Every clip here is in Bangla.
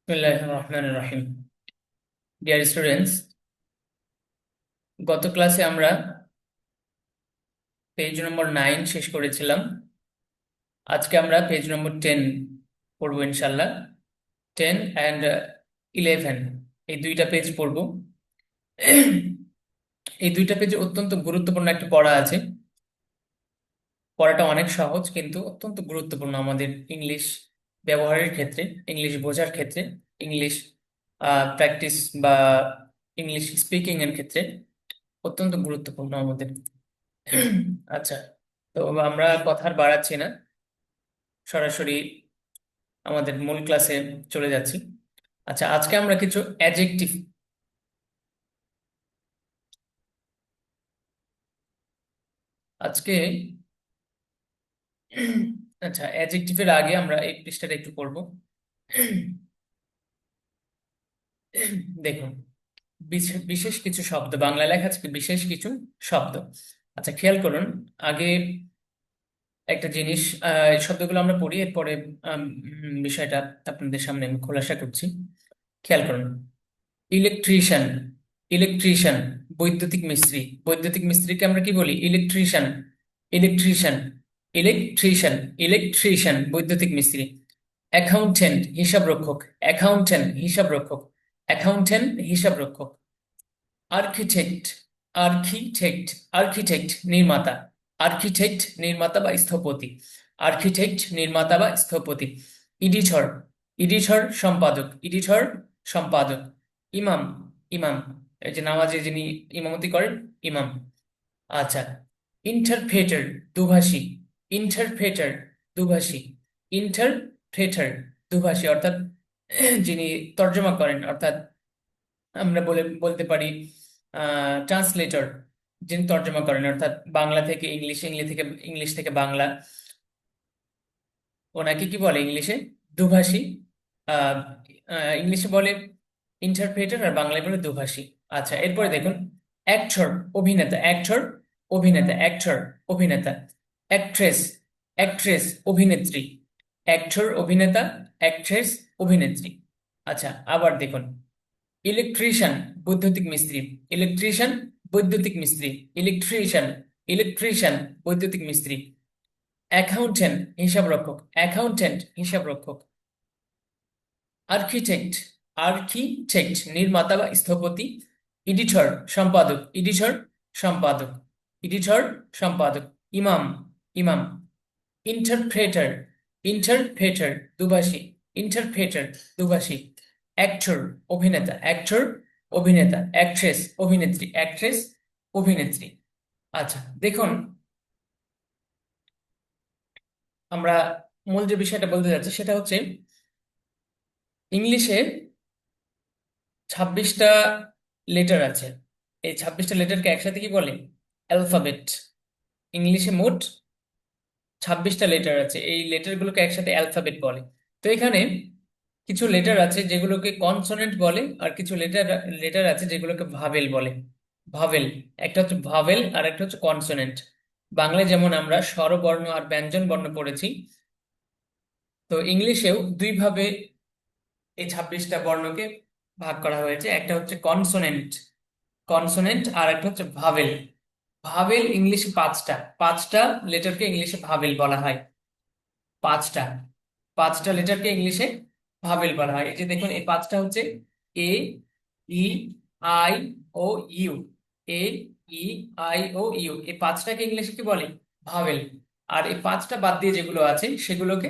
বিসমিল্লাহির রহমানির রহিম। ডিয়ার স্টুডেন্টস, গত ক্লাসে আমরা পেজ নম্বর 9 শেষ করেছিলাম। আজকে আমরা পেজ নম্বর 10 পড়বো ইনশাল্লাহ। 10 and 11, এই দুইটা পেজ পড়বো। এই দুইটা পেজে অত্যন্ত গুরুত্বপূর্ণ একটা পড়া আছে। পড়াটা অনেক সহজ কিন্তু অত্যন্ত গুরুত্বপূর্ণ আমাদের ইংলিশ ব্যবহারের ক্ষেত্রে, ইংলিশ বোঝার ক্ষেত্রে, ইংলিশ প্র্যাকটিস বা ইংলিশ স্পিকিং এর ক্ষেত্রে অত্যন্ত গুরুত্বপূর্ণ আমাদের। আচ্ছা, তো আমরা কথা আর বাড়াচ্ছি না, সরাসরি আমাদের মূল ক্লাসে চলে যাচ্ছি। আচ্ছা, আজকে আমরা কিছু অ্যাডজেক্টিভ, আজকে আচ্ছা, অ্যাডজেক্টিভের আগে আমরা এই পৃষ্ঠাটা একটু পড়বো। দেখুন, বিশেষ কিছু শব্দ, বাংলা লেখা আছে কি বিশেষ কিছু শব্দ। আচ্ছা, খেয়াল করুন। আগে একটা জিনিস, এই শব্দগুলো আমরা পড়ি, এরপরে বিষয়টা আপনাদের সামনে আমি খোলাসা করছি। খেয়াল করুন। ইলেকট্রিশিয়ান, ইলেকট্রিশিয়ান, বৈদ্যুতিক মিস্ত্রি। বৈদ্যুতিক মিস্ত্রিকে আমরা কি বলি? ইলেকট্রিশিয়ান, ইলেকট্রিশিয়ান, ইলেকট্রিশিয়ান, ইলেকট্রিশিয়ান, বৈদ্যুতিক মিস্ত্রি। অ্যাকাউন্টেন্ট, হিসাবরক্ষক। অ্যাকাউন্টেন্ট, হিসাবরক্ষক। অ্যাকাউন্টেন্ট, হিসাবরক্ষক। আর্কিটেক্ট, আর্কিটেক্ট, আর্কিটেক্ট, নির্মাতা। আর্কিটেক্ট, নির্মাতা বা স্থপতি। আর্কিটেক্ট, নির্মাতা বা স্থপতি। এডিটর, এডিটর, সম্পাদক। এডিটর, সম্পাদক। ইমাম, ইমাম, এই যে নামাজে যিনি ইমামতি করেন, ইমাম। আচ্ছা, ইন্টারপ্রেটার, দুভাষী। ইন্টারপ্রেটার, দুভাষী। ইন্টারপ্রেটার, দুভাষী অর্থাৎ যিনি তর্জমা করেন, অর্থাৎ আমরা বলতে পারি ট্রান্সলেটর, যিনি তর্জমা করেন, অর্থাৎ বাংলা থেকে ইংলিশ, ইংলিশ থেকে বাংলা, ওনাকে কি বলে ইংলিশে? দুভাষী। আহ ইংলিশে বলে ইন্টারপ্রেটার, আর বাংলায় বলে দুভাষী। আচ্ছা, এরপরে দেখুন। অ্যাক্টর, অভিনেতা। অ্যাক্টর, অভিনেতা। অ্যাক্টর, অভিনেতা। অ্যাক্ট্রেস, অ্যাক্ট্রেস, অভিনেত্রী। অ্যাক্টর, অভিনেতা। অ্যাক্ট্রেস, অভিনেত্রী। আচ্ছা, আবার দেখুন। ইলেকট্রিশিয়ান, বৈদ্যুতিক মিস্ত্রি। ইলেকট্রিশিয়ান, বৈদ্যুতিক মিস্ত্রি। ইলেকট্রিশিয়ান, ইলেকট্রিশিয়ান, বৈদ্যুতিক মিস্ত্রি। অ্যাকাউন্টেন্ট, হিসাবরক্ষক। অ্যাকাউন্টেন্ট, হিসাবরক্ষক। আর্কিটেক্ট, আর্কিটেক্ট, নির্মাতা বা স্থপতি। এডিটর, সম্পাদক। এডিটর, সম্পাদক। এডিটর, সম্পাদক। ইমাম, ইমাম। ইন্টারপ্রেটার, ইন্টারপ্রেটার, দুভাষী। ইন্টারপ্রেটার, দুভাষী। অ্যাক্টর, অভিনেতা। অ্যাক্টর, অভিনেতা। অ্যাক্ট্রেস, অভিনেত্রী। অ্যাক্ট্রেস, অভিনেত্রী। আচ্ছা, দেখুন, আমরা মূল যে বিষয়টা বলতে যাচ্ছি সেটা হচ্ছে ইংলিশে 26টা লেটার আছে। এই 26টা লেটারকে একসাথে কি বলে? অ্যালফাবেট। ইংলিশে মোট 26টা লেটার আছে, এই লেটারগুলোকে একসাথে অ্যালফাবেট বলে। তো এখানে কিছু লেটার আছে যেগুলোকে কনসোনেন্ট বলে, আর কিছু লেটার লেটার আছে যেগুলোকে ভাবেল বলে। ভাবেল, একটা হচ্ছে ভাবেল আর একটা হচ্ছে কনসোনেন্ট। বাংলায় যেমন আমরা স্বরবর্ণ আর ব্যঞ্জন বর্ণ পড়েছি, তো ইংলিশেও দুইভাবে এই 26টা বর্ণকে ভাগ করা হয়েছে। একটা হচ্ছে কনসোনেন্ট, কনসোনেন্ট, আর একটা হচ্ছে ভাবেল। ভাবেল ইংলিশে পাঁচটা, পাঁচটা লেটারকে ইংলিশে ভাবেল বলা হয়। পাঁচটা, পাঁচটা লেটারকে ইংলিশে ভাবেল বলা হয়। এই যে দেখুন, এই পাঁচটা হচ্ছে A, E, I, O, U. A, E, I, O, U, এই পাঁচটাকে ইংলিশে কি বলে? ভাবেল। আর এই পাঁচটা বাদ দিয়ে যেগুলো আছে সেগুলোকে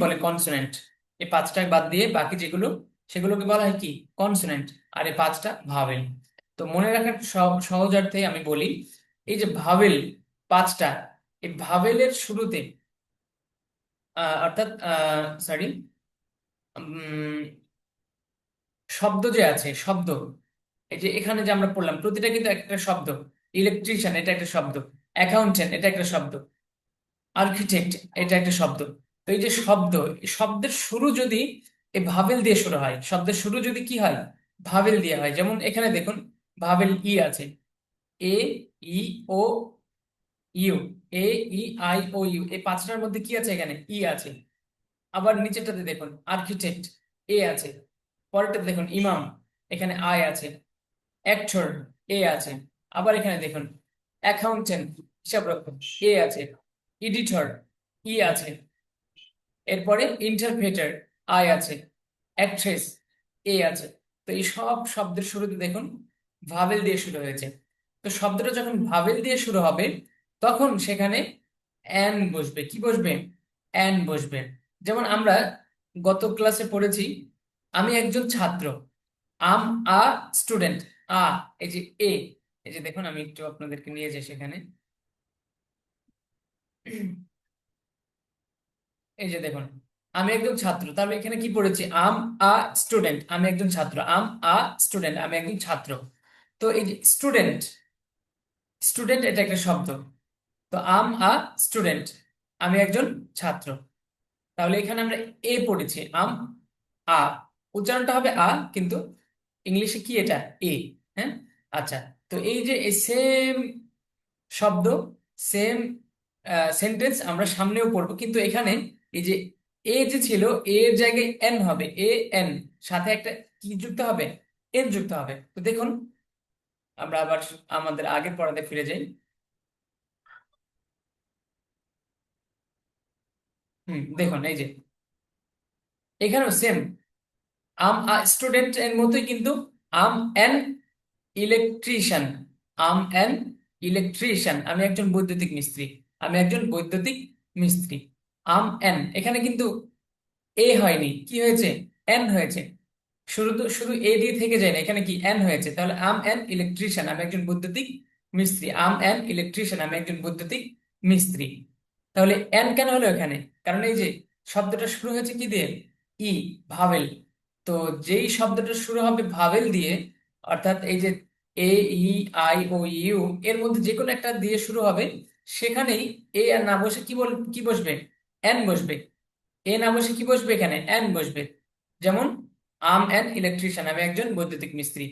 বলে কনসোনেন্ট। এই পাঁচটা বাদ দিয়ে বাকি যেগুলো, সেগুলোকে বলা হয় কি? কনসোনেন্ট। আর এই পাঁচটা ভাবেল। তো মনে রাখার সহজার্থে আমি বলি, এই যে ভাবেল পাঁচটা, এই ভাবেলের শুরুতে অর্থাৎ সরি, শব্দ যে আছে, শব্দ, এই যে এখানে যে আমরা পড়লাম প্রতিটা কিন্তু একটা শব্দ। ইলেকট্রিশিয়ান, এটা একটা শব্দ। অ্যাকাউন্টেন্ট, এটা একটা শব্দ। আর্কিটেক্ট, এটা একটা শব্দ। তো এই যে শব্দ, এই শব্দের শুরু যদি এই ভাবেল দিয়ে শুরু হয়, শব্দের শুরু যদি কি হয়? ভাবেল দিয়ে হয়। যেমন এখানে দেখুন, ভাবেল ই আছে। A, E, O, U. A, E, I, O, U, এই পাঁচটার মধ্যে কি আছে? এখানে ই আছে। আবার নিচেরটাতে দেখুন, আর্কিটেক্ট। এ আছে। পরেরটা দেখুন ইমাম, এখানে আই আছে। অ্যাক্টর, এ আছে। আবার এখানে দেখুন অ্যাকাউন্টেন্ট, হিসাব রক্ষক, এ আছে। এডিটর, ই আছে। এরপরে ইন্টারপ্রেটার, আই আছে। অ্যাক্ট্রেস, এ আছে। তো এই সব শব্দের শুরুতে দেখুন ভাবেল দিয়ে শুরু হয়েছে। তো শব্দটা যখন ভাবেল দিয়ে শুরু হবে তখন সেখানে অ্যান বসবে। কি বসবে? অ্যান বসবে। যেমন আমরা গত ক্লাসে পড়েছি, আমি একজন ছাত্র। আম আ স্টুডেন্ট। আ, এই যে এ, এই যে দেখুন আমি একটু আপনাদেরকে নিয়ে যাই সেখানে। এই যে দেখুন আমি একজন ছাত্র, তাহলে এখানে কি পড়েছি? আম আ স্টুডেন্ট, আমি একজন ছাত্র। আম আ স্টুডেন্ট, আমি একজন ছাত্র। তো এই যে স্টুডেন্ট, স্টুডেন্ট এটা একটা শব্দ। তো আম আ স্টুডেন্ট, আমি একজন ছাত্র। তাহলে এখানে আমরা এ পড়েছি, আম আ, উচ্চারণটা হবে আ, কিন্তু ইংলিশে কি এটা? এ। হ্যাঁ, আচ্ছা। তো এই যে সেম শব্দ, সেম সেন্টেন্স আমরা সামনেও পড়বো, কিন্তু এখানে এই যে এ যে ছিল, এ এর জায়গায় এন হবে। এ এন, সাথে একটা কি যুক্ত হবে? এন যুক্ত হবে। তো দেখুন আমরা আবার আমাদের আগের পড়াতে ফিরে যাই। দেখুন এই যে এখানেও সেম, আম স্টুডেন্ট এর মতোই, কিন্তু I'm an electrician. I'm an electrician, আমি একজন বৈদ্যুতিক মিস্ত্রি। আমি একজন বৈদ্যুতিক মিস্ত্রি। আম অ্যান, এখানে কিন্তু এ হয়নি, কি হয়েছে? এন হয়েছে। শুরু তো শুধু এ দিয়ে থেকে যায় না, এখানে কি এন হয়েছে। তাহলে আম অ্যান ইলেকট্রিশিয়ান, আমি একজন বৈদ্যুতিক মিস্ত্রি। আম অ্যান ইলেকট্রিশিয়ান, আমি একজন বৈদ্যুতিক মিস্ত্রি। তাহলে এন কেন হলো এখানে? কারণ এই যে শব্দটা শুরু হয়েছে কি দিয়ে? ই, ভাবেল। তো যেই শব্দটা শুরু হবে ভাবেল দিয়ে, অর্থাৎ এই যে এ, ই, আই, ও, ইউ, এর মধ্যে যে কোনো একটা দিয়ে শুরু হবে, সেখানেই এ আর না বসে কি বসবে? এন বসবে। এ না বসে কি বসবে? এখানে অ্যান বসবে। যেমন আম অ্যান ইলেকট্রিশিয়ান, আমি একজন বৈদ্যুতিক মিস্ত্রি।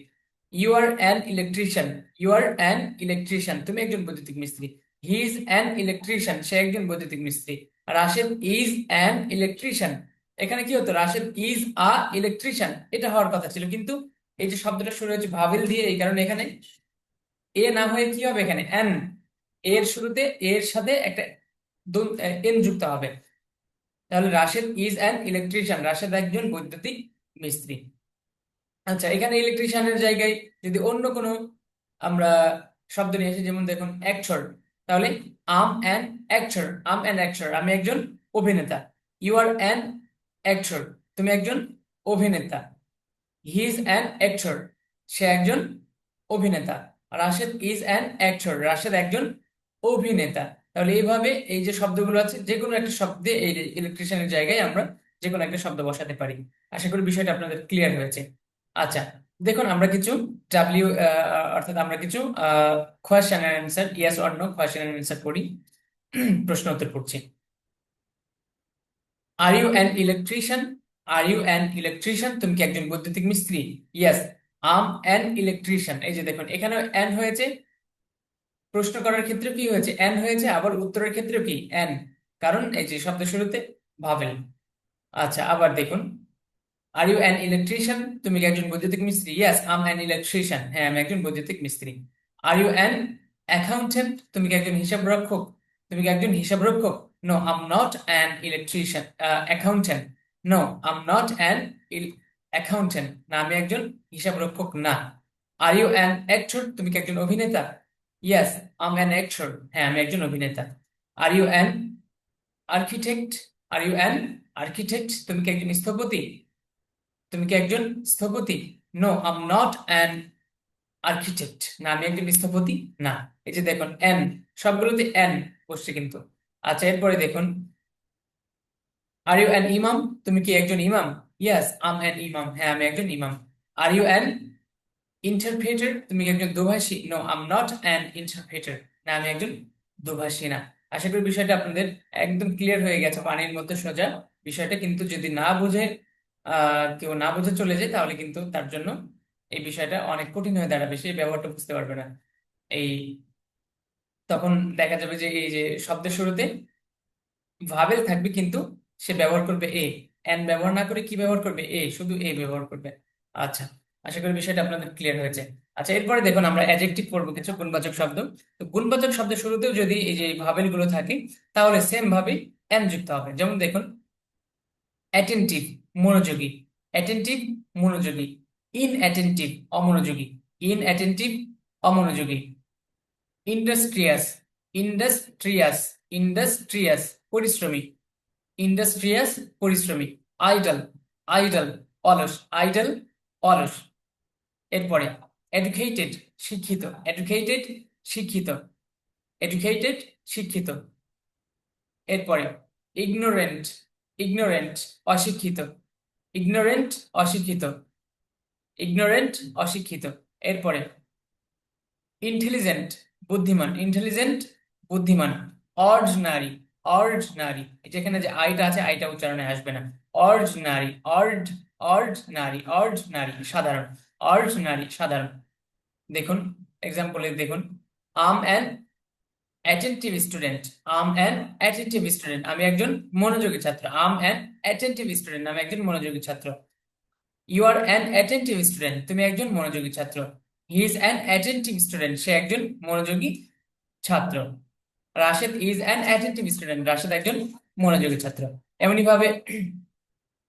You are an electrician, you are an electrician, তুমি একজন বৈদ্যুতিক মিস্ত্রি। হি ইজ অ্যান ইলেকট্রিশিয়ান, সে একজন বৈদ্যুতিক মিস্ত্রি। রাশেদ ইজ অ্যান ইলেকট্রিশিয়ান, এখানে কি হতো? রাশেদ ইজ আ ইলেকট্রিশিয়ান, এটা হওয়ার কথা ছিল, কিন্তু এই যে শব্দটা শুরু হয়েছে ভাবেল দিয়ে, এই কারণে এখানে এ না হয়ে কি হবে? এখানে এন। এর শুরুতে এর সাথে একটা এন যুক্ত হবে। তাহলে Rashed is an electrician, Rashed একজন বৈদ্যুতিক মিস্ত্রি। আচ্ছা, এখানে ইলেকট্রিশিয়ানের জায়গায় যদি অন্য কোনো আমরা শব্দ নিয়ে আসি, যেমন দেখুন অ্যাক্টর, তাহলে I'm an actor, I'm an actor, আমি একজন অভিনেতা। ইউ আর অ্যান অ্যাক্টর, তুমি একজন অভিনেতা। হি ইজ অ্যান অ্যাক্টর, সে একজন অভিনেতা। Rashed is an actor, Rashed একজন অভিনেতা। তাহলে এইভাবে এই যে শব্দগুলো আছে, যে কোনো একটা শব্দে এই ইলেকট্রিশিয়ানের জায়গায় আমরা যে কোনো একটা শব্দ বসাতে পারি। আশা করি বিষয়টা আপনাদের ক্লিয়ার হয়েছে। আচ্ছা, দেখুন আমরা কিছু ডাব্লিউ, অর্থাৎ আমরা কিছু question and answer, yes or no question and answer করি। প্রশ্ন উত্তর করছি। Are you an electrician? Are you an electrician, তুমি কি একজন বৈদ্যুতিক মিস্ত্রি? Yes, I'm an electrician. এই যে দেখুন এখানে অ্যান হয়েছে, প্রশ্ন করার ক্ষেত্রে কি হয়েছে? অ্যান হয়েছে, আবার উত্তরের ক্ষেত্রেও কি অ্যান, কারণ এই যে শব্দ শুরুতে ভাবেল। আচ্ছা, আবার দেখুন আর ইউ অ্যান ইলেকট্রিশিয়ান, তুমি কি একজন বৈদ্যুতিক মিস্ত্রি? ইয়েস, আম অ্যান ইলেকট্রিশিয়ান, হ্যাঁ আমি একজন বৈদ্যুতিক মিস্ত্রি। আর ইউ অ্যান অ্যাকাউন্টেন্ট, তুমি কি একজন হিসাব রক্ষক? তুমি কি একজন হিসাব রক্ষক? No, I'm not an electrician accountant. No, I'm not an accountant, না আমি একজন হিসাব রক্ষক না। আর ইউ অ্যান অ্যাক্টর, তুমি কি একজন অভিনেতা? ইয়েস, আম অ্যান অ্যাক্টর, হ্যাঁ আমি একজন অভিনেতা। Are you an architect? Are you an architect, তুমি কি একজন স্থপতি? তুমি কি একজন স্থপতি? No, I'm not an architect, না আমি একজন স্থপতি না। এই যে দেখুন এন, সবগুলোতে এন বসছে কিন্তু। আচ্ছা, এরপরে দেখুন আর ইউ অ্যান ইমাম? তুমি কি একজন ইমাম? ইয়েস, আম অ্যান ইমাম, হ্যাঁ আমি একজন ইমাম। Are you an interpreter? তুমি কি একজন দোভাষী? No, I'm not an interpreter, না আমি একজন দোভাষী না। আশা করি বিষয়টা আপনাদের একদম ক্লিয়ার হয়ে গেছে, পানির মতো সোজা বিষয়টা। কিন্তু যদি না বুঝে কেউ না বুঝে চলে যায়, তাহলে কিন্তু তার জন্য এই বিষয়টা অনেক কঠিন হয়ে দাঁড়াবে, সেই ব্যবহারটা বুঝতে পারবে না। এই তখন দেখা যাবে যে এই যে শব্দের শুরুতে ভাবেল থাকবে, কিন্তু সে ব্যবহার করবে এ। এন ব্যবহার না করে কি ব্যবহার করবে, এ, শুধু এ ব্যবহার করবে। আচ্ছা, আশা করি বিষয়টা আপনাদের ক্লিয়ার হয়েছে। আচ্ছা, এরপরে দেখুন আমরা অ্যাডজেক্টিভ পড়বো, কিছু গুণবাচক শব্দ। তো গুণবাচক শব্দের শুরুতেও যদি এই যে ভাবেল গুলো থাকে, তাহলে সেম ভাবে এন যুক্ত হবে। যেমন দেখুন, অ্যাটেন্টিভ, মনোযোগী, অ্যাটেন্টিভ, মনোযোগী। ইনঅ্যাটেন্টিভ, অমনোযোগী, ইনঅ্যাটেন্টিভ, অমনোযোগী। ইন্ডাস্ট্রিয়াস, ইন্ডাস্ট্রিয়াস, ইন্ডাস্ট্রিয়াস, পরিশ্রমী, ইন্ডাস্ট্রিয়াস, পরিশ্রমী। আইডল, আইডল, অলস, আইডল, অলস। এরপরে এডুকেটেড, শিক্ষিত, এডুকেটেড, শিক্ষিত, এডুকেটেড, শিক্ষিত। এরপরে ইগনোরেন্ট, ইগনোরেন্ট, অশিক্ষিত, ইগনোরেন্ট, অশিক্ষিত, ইগনোরেন্ট, অশিক্ষিত। এরপরে ইন্টেলিজেন্ট, বুদ্ধিমান, ইন্টেলিজেন্ট, বুদ্ধিমান। অর্ডিনারি, অর্ডিনারি, যেখানে যে আইটা আছে আইটা উচ্চারণে আসবে না। অর্ডিনারি, অর্ডিনারি, অর্ডিনারি, সাধারণ, অর্ডিনারি, সাধারণ। দেখুন এক্সাম্পলে দেখুন, I'm an attentive student, I'm an attentive student, আমি একজন মনোযোগী ছাত্র। আম অ্যান অ্যাটেন্টিভ স্টুডেন্ট, আমি একজন মনোযোগী ছাত্র। You are an attentive student, তুমি একজন মনোযোগী ছাত্র। He is an attentive student, সে একজন মনোযোগী ছাত্র। Rashed is an attentive student, Rashed একজন মনোযোগী ছাত্র। এমনি ভাবে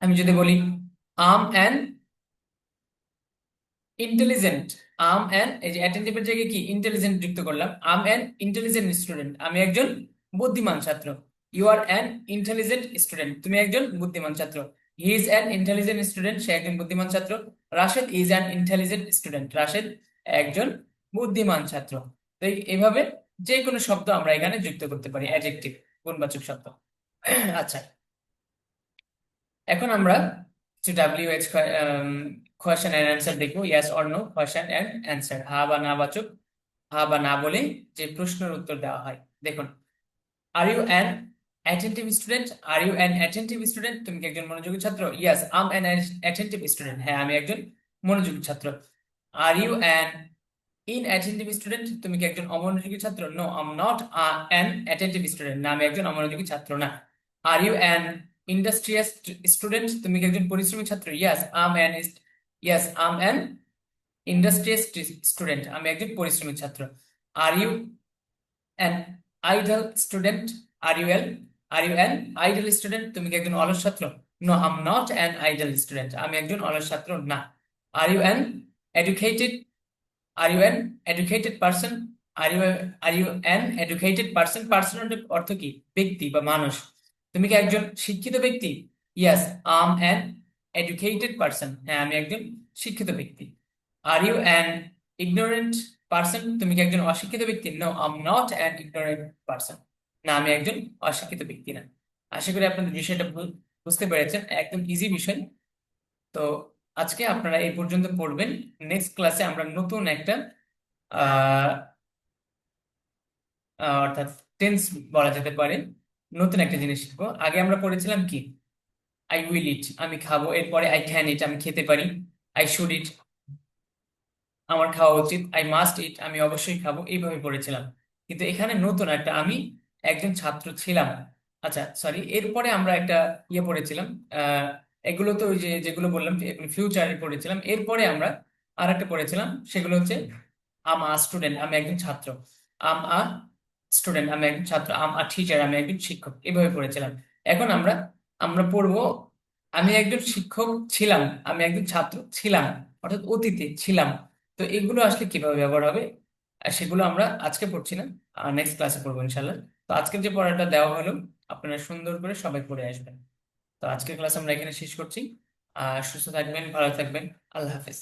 আমি যদি বলি I'm an intelligent, I'm an, এই যে অ্যাটেন্টিভের জায়গায় কি ইন্টেলিজেন্ট যুক্ত করলাম, আম অ্যান ইন্টেলিজেন্ট স্টুডেন্ট, আমি একজন বুদ্ধিমান ছাত্র। You are an intelligent student, তুমি একজন বুদ্ধিমান ছাত্র। He is an intelligent student, সে একজন বুদ্ধিমান ছাত্র। Rashed is an intelligent student, Rashed একজন বুদ্ধিমান ছাত্র। তো এইভাবে যে কোনো শব্দ আমরা এখানে যুক্ত করতে পারি, অ্যাডজেক্টিভ, গুণবাচক শব্দ। আচ্ছা, এখন আমরা কিছু WH কোয়েশ্চেন এন্ড অ্যান্সার দেখবো। Yes or no question and answer, হা বা না বাচক, হা বা না বলে যে প্রশ্নের উত্তর দেওয়া হয়। দেখুন, are you an attentive student, are you an attentive student, তুমি কি একজন মনোযোগী ছাত্র? Yes I'm an attentive student, হ্যাঁ আমি একজন মনোযোগী ছাত্র। Are you an inattentive student, তুমি কি একজন অমনোযোগী ছাত্র? No I'm not an attentive student, না আমি একজন অমনোযোগী ছাত্র না। Are you an industrious student, তুমি কি একজন পরিশ্রমী ছাত্র? Yes I'm an industrious student, আমি একজন পরিশ্রমী ছাত্র। Are you an idle student, are you an, are you an idle student, তুমি কি একজন অলস ছাত্র? No I'm not an idle student, আমি একজন অলস ছাত্র না। Are you an educated, are you an educated person, are you are you an educated person, person অর্থ কি? ব্যক্তি বা মানুষ। তুমি কি একজন শিক্ষিত ব্যক্তি? Yes I'm an educated person, হ্যাঁ আমি একজন শিক্ষিত ব্যক্তি। Are you an ignorant person, তুমি কি একজন অশিক্ষিত ব্যক্তি? No I'm not an ignorant person, না আমি একজন অশিক্ষিত ব্যক্তি না। আশা করি আপনাদের বিষয়টা বুঝতে পেরেছেন, একদম ইজি বিষয়। তো আজকে আপনারা এই পর্যন্ত পড়বেন। নেক্সট ক্লাসে আমরা নতুন একটা আহ অর্থাৎ টেন্স বলা যেতে পারে, নতুন একটা জিনিস শিখবো। আগে আমরা পড়েছিলাম কি, আই উইল ইট, আমি খাবো। এরপরে আই ক্যান ইট, আমি খেতে পারি। আই শুড ইট, আমার খাওয়া উচিত। আই মাস্ট ইট, আমি অবশ্যই খাবো। এইভাবে পড়েছিলাম। কিন্তু এখানে নতুন একটা, আমি একজন ছাত্র ছিলাম। আচ্ছা সরি, এরপরে আমরা একটা ইয়ে পড়েছিলাম। আহ এগুলো তো ওই যে যেগুলো বললাম ফিউচারে পড়েছিলাম। এরপরে আমরা আর একটা পড়েছিলাম, সেগুলো হচ্ছে আম আ স্টুডেন্ট, আমি একজন ছাত্র। আম আ স্টুডেন্ট, আমি একজন ছাত্র। আম আ টিচার, আমি একজন শিক্ষক। এভাবে পড়েছিলাম। এখন আমরা আমরা পড়বো আমি একজন শিক্ষক ছিলাম, আমি একজন ছাত্র ছিলাম, অর্থাৎ অতীতে ছিলাম। তো এগুলো আসলে কিভাবে ব্যবহার হবে, আর সেগুলো আমরা আজকে পড়ছি না, নেক্সট ক্লাসে পড়বো ইনশাল্লাহ। তো আজকের যে পড়াটা দেওয়া হলো, আপনারা সুন্দর করে সবাই পড়ে আসবেন। তো আজকের ক্লাস আমরা এখানে শেষ করছি। সুস্থ থাকবেন, ভালো থাকবেন। আল্লাহ হাফেজ।